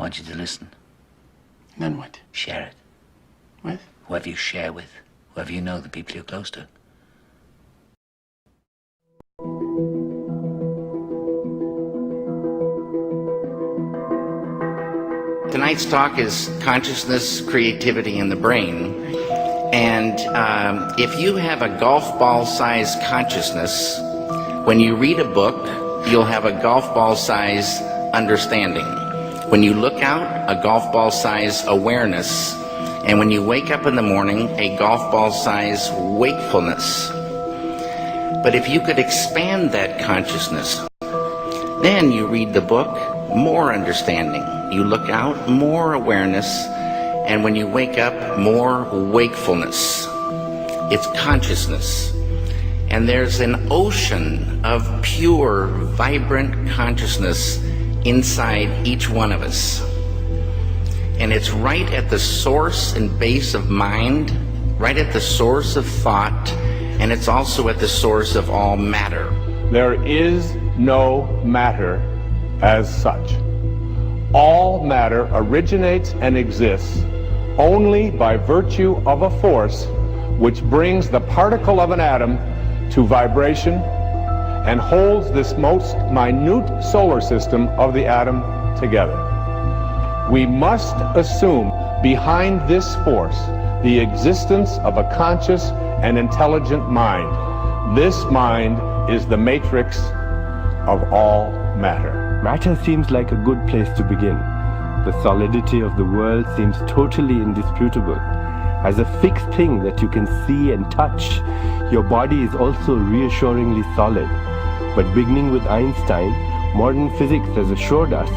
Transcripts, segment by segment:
want you to listen. And then what? Share it. With? Whoever you share with. Whoever you know, the people you're close to. Tonight's talk is consciousness, creativity, and the brain. And if you have a golf ball-sized consciousness, when you read a book, you'll have a golf ball-size understanding. When you look out, a golf ball-size awareness. And when you wake up in the morning, a golf ball-size wakefulness. But if you could expand that consciousness, then you read the book, more understanding. You look out, more awareness. And when you wake up, more wakefulness. It's consciousness. And there's an ocean of pure, vibrant consciousness inside each one of us. And it's right at the source and base of mind, right at the source of thought, and it's also at the source of all matter. There is no matter as such. All matter originates and exists only by virtue of a force which brings the particle of an atom to vibration and holds this most minute solar system of the atom together. We must assume behind this force the existence of a conscious and intelligent mind. This mind is the matrix of all matter. Matter seems like a good place to begin. The solidity of the world seems totally indisputable. As a fixed thing that you can see and touch, your body is also reassuringly solid. But beginning with Einstein, modern physics has assured us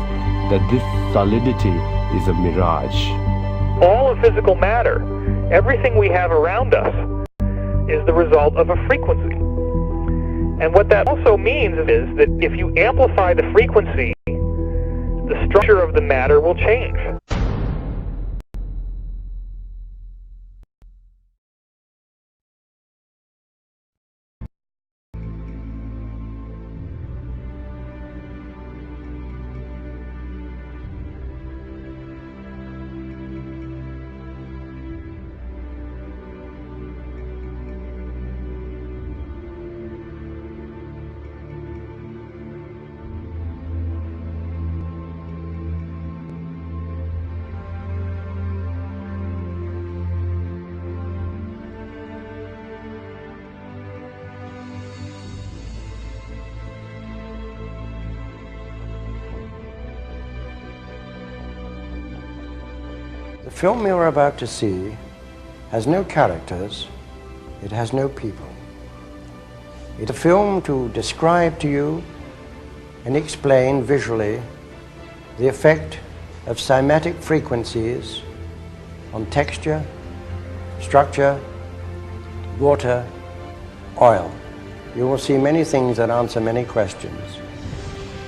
that this solidity is a mirage. All of physical matter, everything we have around us, is the result of a frequency. And what that also means is that if you amplify the frequency, the structure of the matter will change. The film you're about to see has no characters, it has no people. It's a film to describe to you and explain visually the effect of cymatic frequencies on texture, structure, water, oil. You will see many things that answer many questions.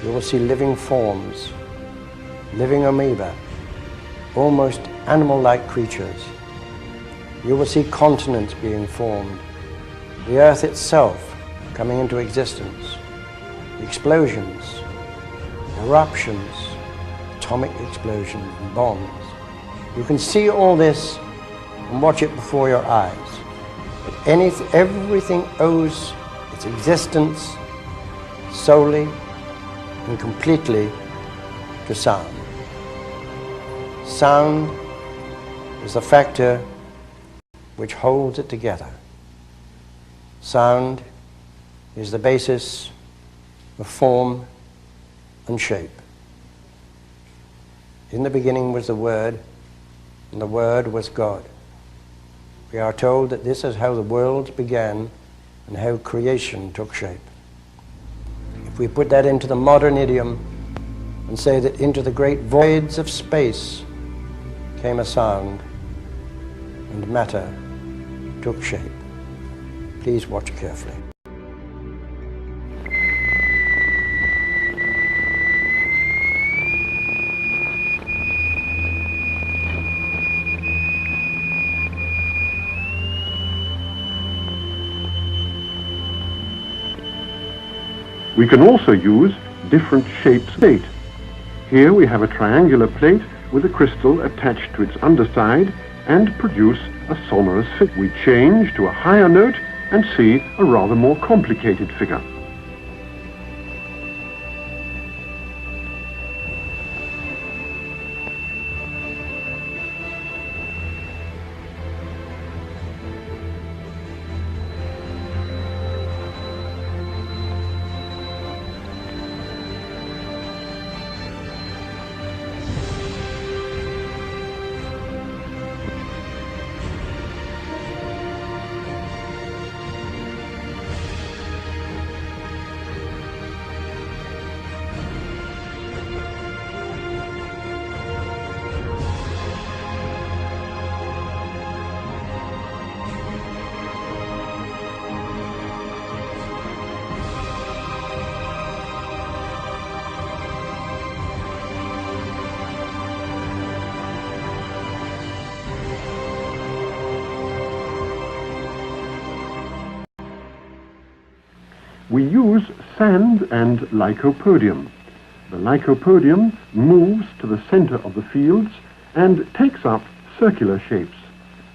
You will see living forms, living amoeba, almost animal-like creatures. You will see continents being formed, the earth itself coming into existence, explosions, eruptions, atomic explosions and bombs. You can see all this and watch it before your eyes. But everything owes its existence solely and completely to sound. Sound is the factor which holds it together. Sound is the basis of form and shape. In the beginning was the Word, and the Word was God. We are told that this is how the worlds began and how creation took shape. If we put that into the modern idiom and say that into the great voids of space came a sound and matter took shape. Please watch carefully. We can also use different shapes of state. Here we have a triangular plate with a crystal attached to its underside and produce a sonorous figure. We change to a higher note and see a rather more complicated figure. We use sand and lycopodium. The lycopodium moves to the center of the fields and takes up circular shapes.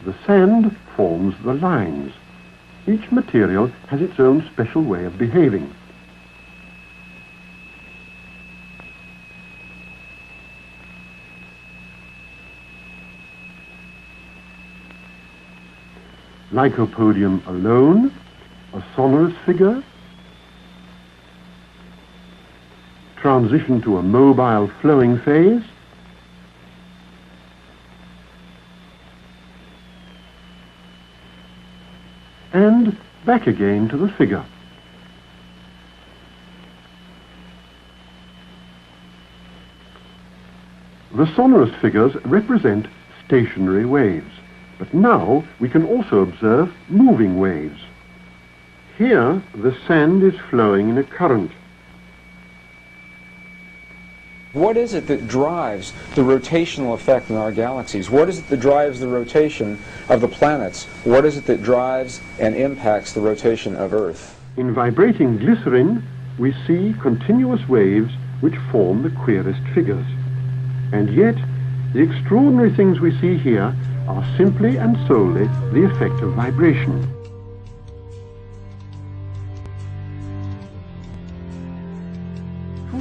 The sand forms the lines. Each material has its own special way of behaving. Lycopodium alone, a sonorous figure, transition to a mobile flowing phase, and back again to the figure. The sonorous figures represent stationary waves, but now we can also observe moving waves. Here the sand is flowing in a current. What is it that drives the rotational effect in our galaxies? What is it that drives the rotation of the planets? What is it that drives and impacts the rotation of Earth? In vibrating glycerin, we see continuous waves which form the queerest figures. And yet, the extraordinary things we see here are simply and solely the effect of vibration.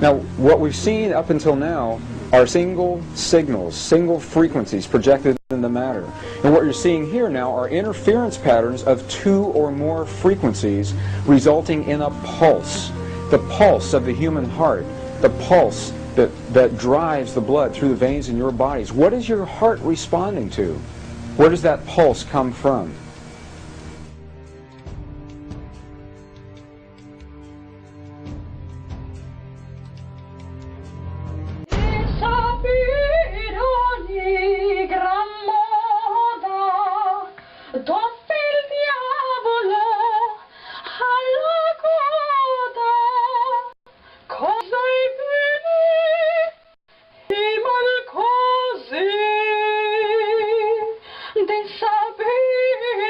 Now, what we've seen up until now are single signals, single frequencies projected in the matter. And what you're seeing here now are interference patterns of two or more frequencies resulting in a pulse. The pulse of the human heart, the pulse that drives the blood through the veins in your bodies. What is your heart responding to? Where does that pulse come from? De sapere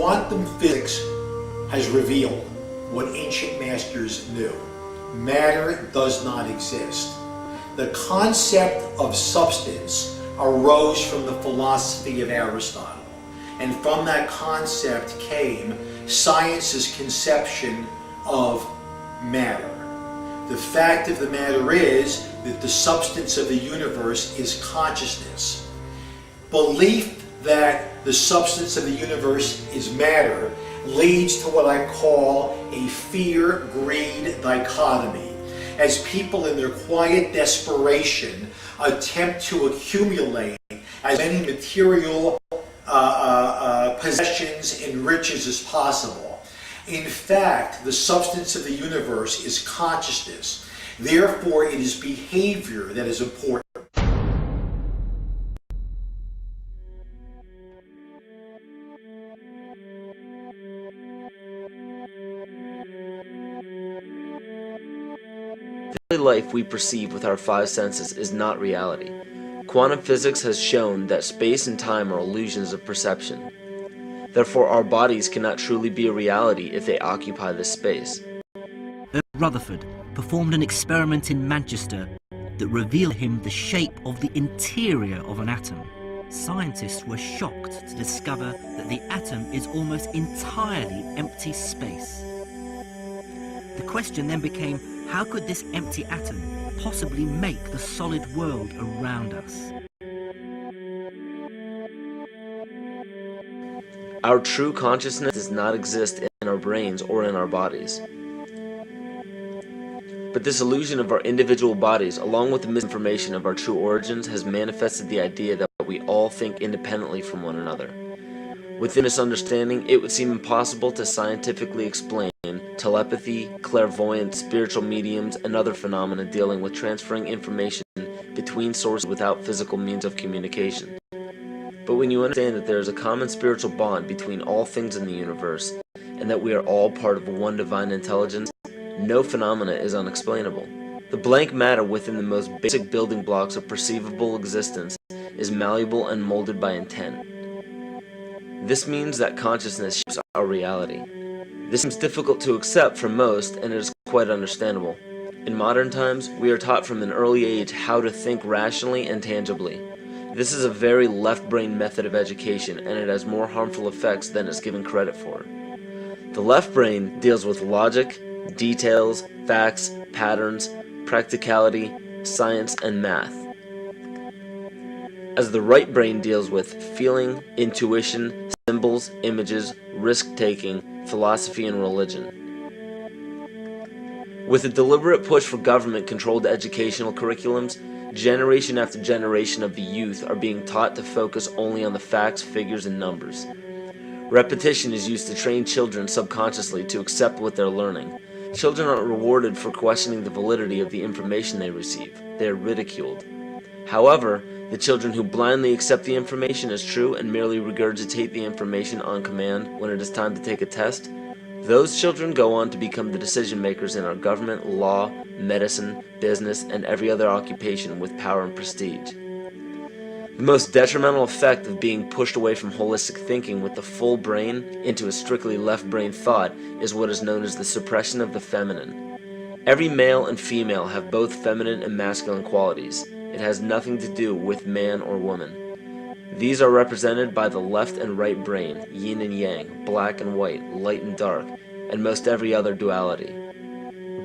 Quantum physics has revealed what ancient masters knew. Matter does not exist. The concept of substance arose from the philosophy of Aristotle, and from that concept came science's conception of matter. The fact of the matter is that the substance of the universe is consciousness. Belief that the substance of the universe is matter leads to what I call a fear-greed dichotomy, as people in their quiet desperation attempt to accumulate as many material possessions and riches as possible. In fact, the substance of the universe is consciousness. Therefore, it is behavior that is important. The life we perceive with our five senses is not reality. Quantum physics has shown that space and time are illusions of perception. Therefore, our bodies cannot truly be a reality if they occupy this space. Rutherford performed an experiment in Manchester that revealed him the shape of the interior of an atom. Scientists were shocked to discover that the atom is almost entirely empty space. The question then became, how could this empty atom possibly make the solid world around us? Our true consciousness does not exist in our brains or in our bodies. But this illusion of our individual bodies, along with the misinformation of our true origins, has manifested the idea that we all think independently from one another. With this misunderstanding, it would seem impossible to scientifically explain telepathy, clairvoyance, spiritual mediums, and other phenomena dealing with transferring information between sources without physical means of communication. But when you understand that there is a common spiritual bond between all things in the universe, and that we are all part of one divine intelligence, no phenomena is unexplainable. The blank matter within the most basic building blocks of perceivable existence is malleable and molded by intent. This means that consciousness shapes our reality. This seems difficult to accept for most, and it is quite understandable. In modern times, we are taught from an early age how to think rationally and tangibly. This is a very left-brain method of education, and it has more harmful effects than is given credit for. The left brain deals with logic, details, facts, patterns, practicality, science, and math, as the right brain deals with feeling, intuition, symbols, images, risk-taking, philosophy, and religion. With a deliberate push for government-controlled educational curriculums, generation after generation of the youth are being taught to focus only on the facts, figures, and numbers. Repetition is used to train children subconsciously to accept what they're learning. Children aren't rewarded for questioning the validity of the information they receive. They are ridiculed. However, the children who blindly accept the information as true and merely regurgitate the information on command when it is time to take a test, those children go on to become the decision makers in our government, law, medicine, business, and every other occupation with power and prestige. The most detrimental effect of being pushed away from holistic thinking with the full brain into a strictly left brain thought is what is known as the suppression of the feminine. Every male and female have both feminine and masculine qualities. It has nothing to do with man or woman. These are represented by the left and right brain, yin and yang, black and white, light and dark, and most every other duality.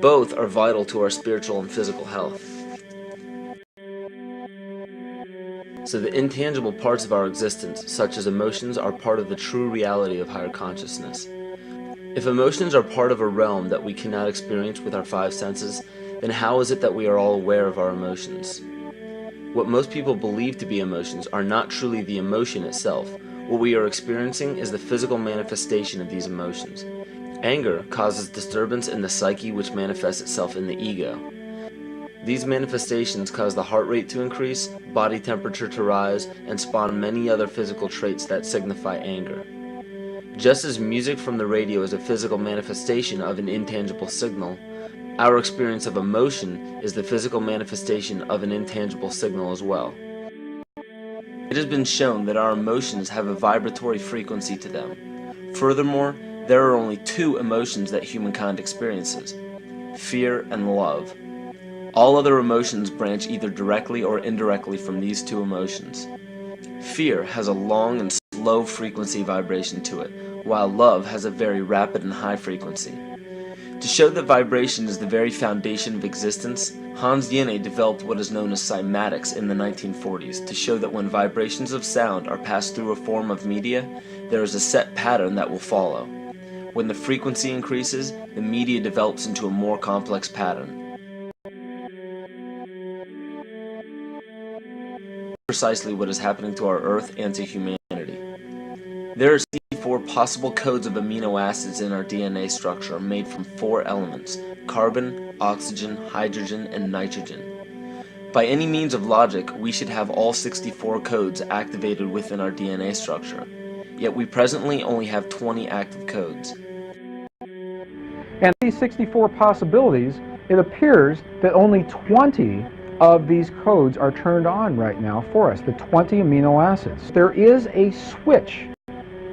Both are vital to our spiritual and physical health. So the intangible parts of our existence, such as emotions, are part of the true reality of higher consciousness. If emotions are part of a realm that we cannot experience with our five senses, then how is it that we are all aware of our emotions? What most people believe to be emotions are not truly the emotion itself. What we are experiencing is the physical manifestation of these emotions. Anger causes disturbance in the psyche, which manifests itself in the ego. These manifestations cause the heart rate to increase, body temperature to rise, and spawn many other physical traits that signify anger. Just as music from the radio is a physical manifestation of an intangible signal, our experience of emotion is the physical manifestation of an intangible signal as well. It has been shown that our emotions have a vibratory frequency to them. Furthermore, there are only two emotions that humankind experiences: fear and love. All other emotions branch either directly or indirectly from these two emotions. Fear has a long and slow frequency vibration to it, while love has a very rapid and high frequency. To show that vibration is the very foundation of existence, Hans Jenny developed what is known as cymatics in the 1940s to show that when vibrations of sound are passed through a form of media, there is a set pattern that will follow. When the frequency increases, the media develops into a more complex pattern. Precisely what is happening to our Earth and to humanity. There are 64 possible codes of amino acids in our DNA structure made from 4 elements: carbon, oxygen, hydrogen, and nitrogen. By any means of logic, we should have all 64 codes activated within our DNA structure, yet we presently only have 20 active codes. And these 64 possibilities, it appears that only 20 of these codes are turned on right now for us, the 20 amino acids. There is a switch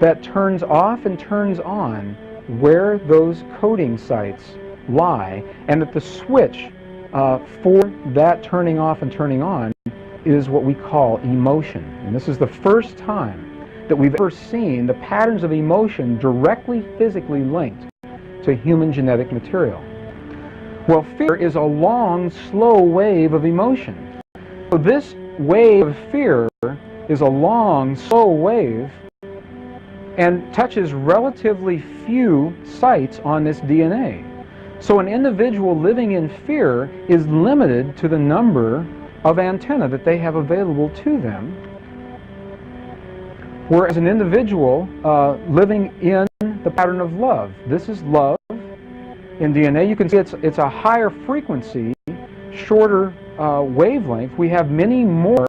that turns off and turns on where those coding sites lie, and that the switch for that turning off and turning on is what we call emotion. And this is the first time that we've ever seen the patterns of emotion directly physically linked to human genetic material. Well, fear is a long, slow wave of emotion. So this wave of fear is a long, slow wave and touches relatively few sites on this DNA. So an individual living in fear is limited to the number of antennae that they have available to them, whereas an individual living in the pattern of love, this is love in DNA, you can see it's a higher frequency, shorter wavelength. We have many more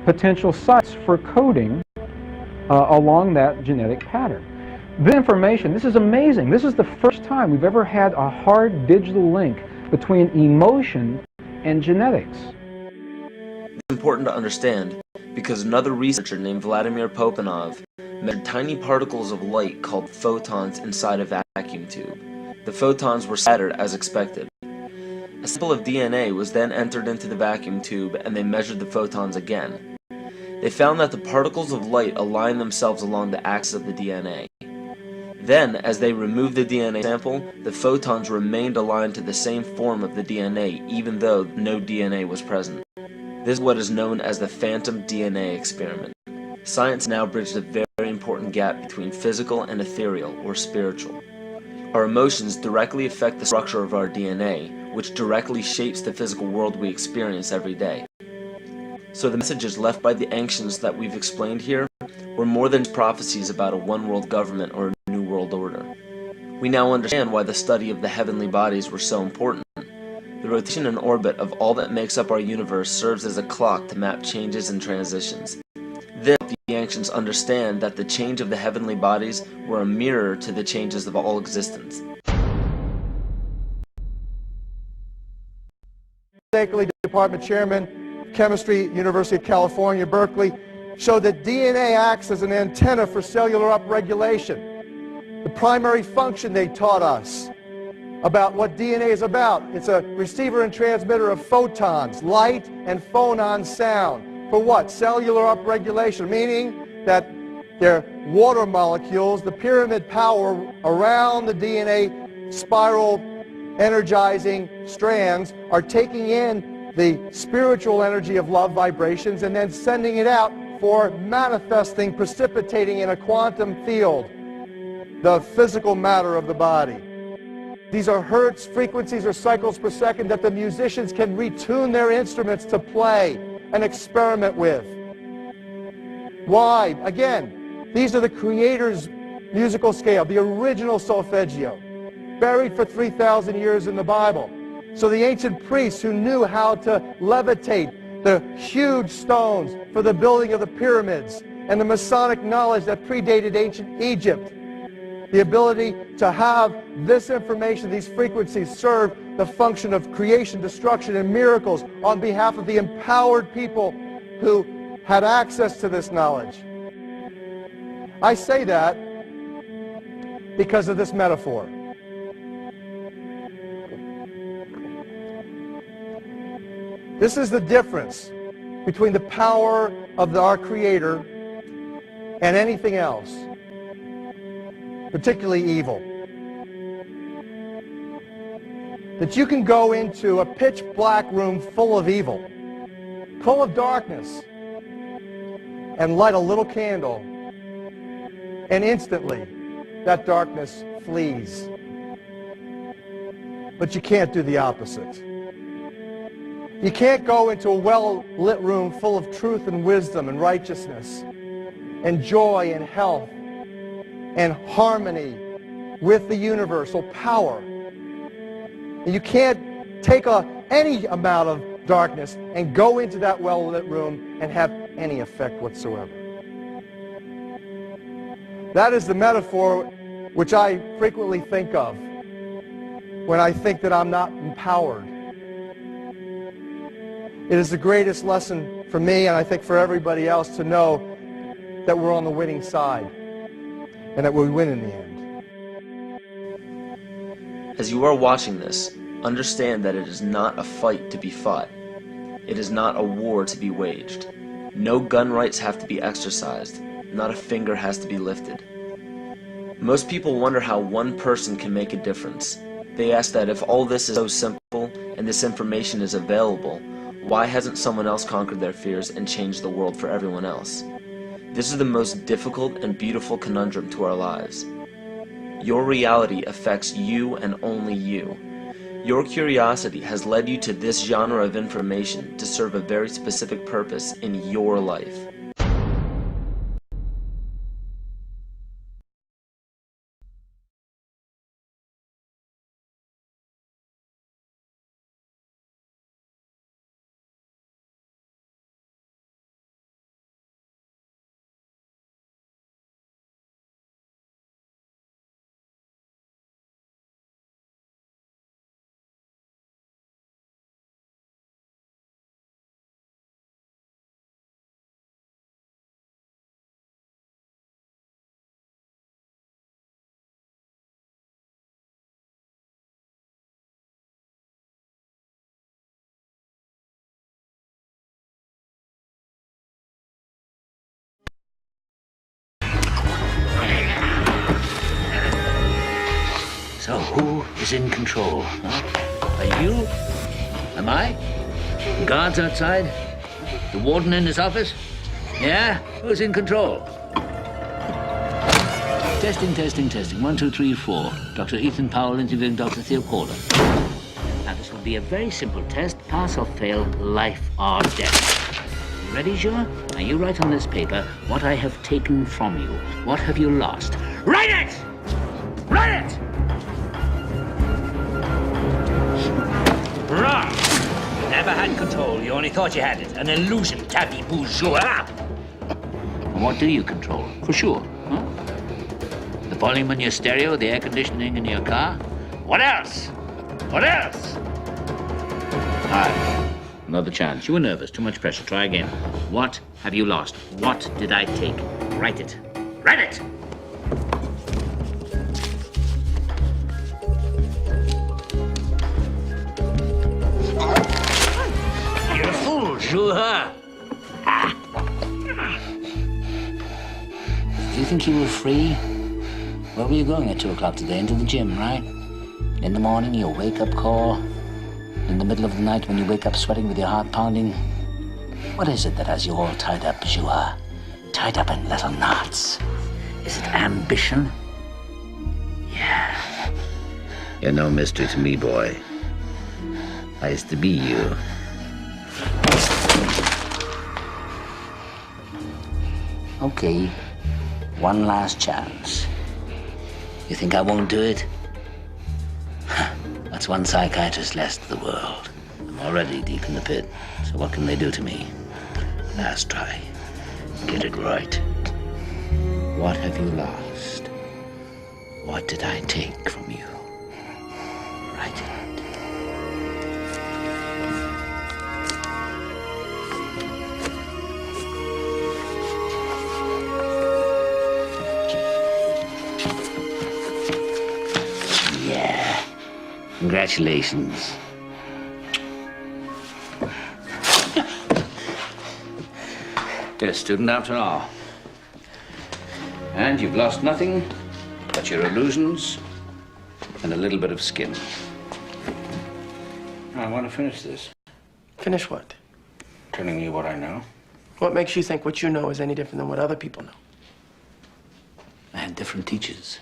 potential sites for coding along that genetic pattern. The information, this is amazing. This is the first time we've ever had a hard digital link between emotion and genetics. It's important to understand because another researcher named Vladimir Popanov measured tiny particles of light called photons inside a vacuum tube. The photons were scattered as expected. A sample of DNA was then entered into the vacuum tube and they measured the photons again. They found that the particles of light aligned themselves along the axis of the DNA. Then, as they removed the DNA sample, the photons remained aligned to the same form of the DNA even though no DNA was present. This is what is known as the phantom DNA experiment. Science now bridged a very important gap between physical and ethereal, or spiritual. Our emotions directly affect the structure of our DNA, which directly shapes the physical world we experience every day. So the messages left by the ancients that we've explained here were more than prophecies about a one-world government or a new world order. We now understand why the study of the heavenly bodies were so important. The rotation and orbit of all that makes up our universe serves as a clock to map changes and transitions. This helped the ancients understand that the change of the heavenly bodies were a mirror to the changes of all existence. Berkeley Department Chairman, Chemistry, University of California, Berkeley, showed that DNA acts as an antenna for cellular upregulation. The primary function they taught us about what DNA is about, it's a receiver and transmitter of photons, light and phonon sound. For what? Cellular upregulation, meaning that they're water molecules, the pyramid power around the DNA spiral energizing strands are taking in the spiritual energy of love vibrations and then sending it out for manifesting, precipitating in a quantum field, the physical matter of the body. These are hertz, frequencies, or cycles per second that the musicians can retune their instruments to play and experiment with. Why? Again, these are the Creator's musical scale, the original solfeggio, buried for 3,000 years in the Bible. So the ancient priests who knew how to levitate the huge stones for the building of the pyramids and the Masonic knowledge that predated ancient Egypt, the ability to have this information, these frequencies, serve the function of creation, destruction, and miracles on behalf of the empowered people who had access to this knowledge. I say that because of this metaphor. This is the difference between the power of our Creator and anything else, particularly evil. That you can go into a pitch black room full of evil, full of darkness, and light a little candle, and instantly that darkness flees. But you can't do the opposite. You can't go into a well-lit room full of truth and wisdom and righteousness and joy and health and harmony with the universal power. And you can't take any amount of darkness and go into that well-lit room and have any effect whatsoever. That is the metaphor which I frequently think of when I think that I'm not empowered. It is the greatest lesson for me, and I think for everybody else, to know that we're on the winning side and that we win in the end. As you are watching this, understand that it is not a fight to be fought. It is not a war to be waged. No gun rights have to be exercised. Not a finger has to be lifted. Most people wonder how one person can make a difference. They ask that if all this is so simple and this information is available, why hasn't someone else conquered their fears and changed the world for everyone else? This is the most difficult and beautiful conundrum to our lives. Your reality affects you and only you. Your curiosity has led you to this genre of information to serve a very specific purpose in your life. So who is in control? Huh? Are you? Am I? Guards outside? The warden in his office? Yeah? Who's in control? Testing, testing, testing. 1, 2, 3, 4. Dr. Ethan Powell interviewing Dr. Theo Calder. Now, this will be a very simple test. Pass or fail, life or death. You ready, Joe? Now, you write on this paper what I have taken from you. What have you lost? Write it! Write it! Wrong! You never had control. You only thought you had it. An illusion, tabby bourgeois. And what do you control? For sure, huh? The volume in your stereo, the air conditioning in your car? What else? What else? All right. Another chance. You were nervous. Too much pressure. Try again. What have you lost? What did I take? Write it. Write it! You're a fool, Juha. Do you think you were free? Where were you going at 2 o'clock today? Into the gym, right? In the morning, your wake-up call. In the middle of the night, when you wake up sweating with your heart pounding. What is it that has you all tied up, Juha? Tied up in little knots? Is it ambition? Yeah. You're no mystery to me, boy. I used to be you. Okay. One last chance. You think I won't do it? That's one psychiatrist less to the world. I'm already deep in the pit, so what can they do to me? Last try. Get it right. What have you lost? What did I take from you? Write it. Congratulations. You're a student after all. And you've lost nothing but your illusions and a little bit of skin. I want to finish this. Finish what? Telling you what I know. What makes you think what you know is any different than what other people know? I had different teachers.